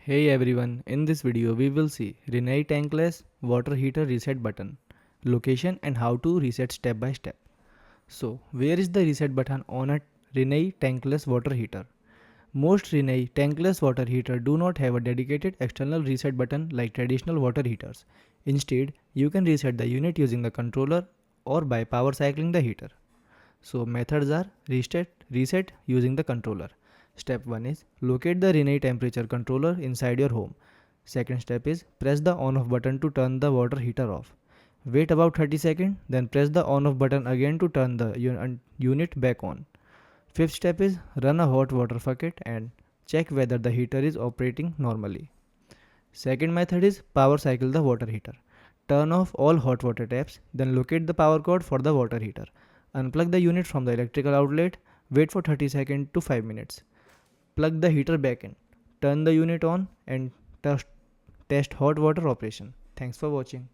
Hey everyone, in this video we will see Rinnai Tankless water heater reset button, location and how to reset step by step. So where is the reset button on a Rinnai Tankless water heater? Most Rinnai Tankless water heater do not have a dedicated external reset button like traditional water heaters. Instead, you can reset the unit using the controller or by power cycling the heater. So methods are reset using the controller. Step 1 is locate the Rinnai temperature controller inside your home. Second step is press the on off button to turn the water heater off. Wait about 30 seconds, then press the on off button again to turn the unit back on. Fifth step is run a hot water bucket and check whether the heater is operating normally. Second method is power cycle the water heater. Turn off all hot water taps, then locate the power cord for the water heater. Unplug the unit from the electrical outlet, wait for 30 seconds to 5 minutes. Plug the heater back in. Turn the unit on and test hot water operation. Thanks for watching.